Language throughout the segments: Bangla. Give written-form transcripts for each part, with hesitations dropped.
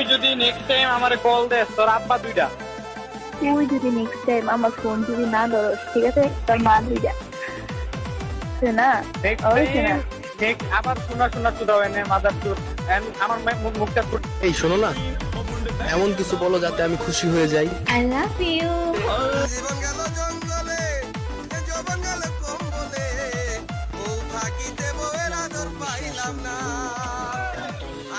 তুই যদি নেক্সট টাইম আমারে কল দেস তোর আব্বা দুইটা। তুই যদি নেক্সট টাইম আমার ফোন যদি না ধরস, ঠিক আছে, তোর মা দুইটা। না আবার শোনা শুধু এনে মাদার চুর আমার মুখটা এই শোনো না, এমন কিছু বলো যাতে আমি খুশি হয়ে যাই। I love you. জীবন গেল জঙ্গলে, যৌবন গেল কম্বলে, বউ থাকিতে বউয়ের আদর পাইলাম না।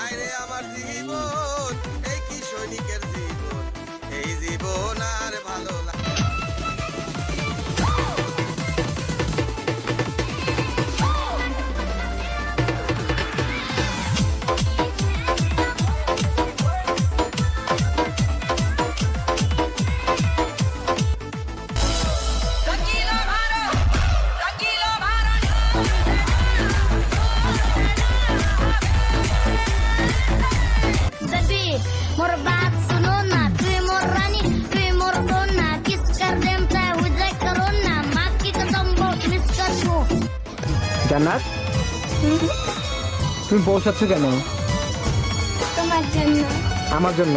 আইরে আমার জীবন, এই কি সৈনিকের জীবন, এই জীবন আর ভালো লাগে। मोर बात सुनो ना, तुम मोर रानी, तुम मोर सोना, किस कर देम चाहे हो जाए करो ना, माँ की कसम बहुत मिस करूँ। জান্নাত, তুমি বসাচ্ছ কেন? তোমার জন্য আমার জন্য?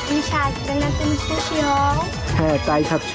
তুমি সাজবে না, তুমি খুশি হও। হ্যাঁ, তাই খাচ্ছ।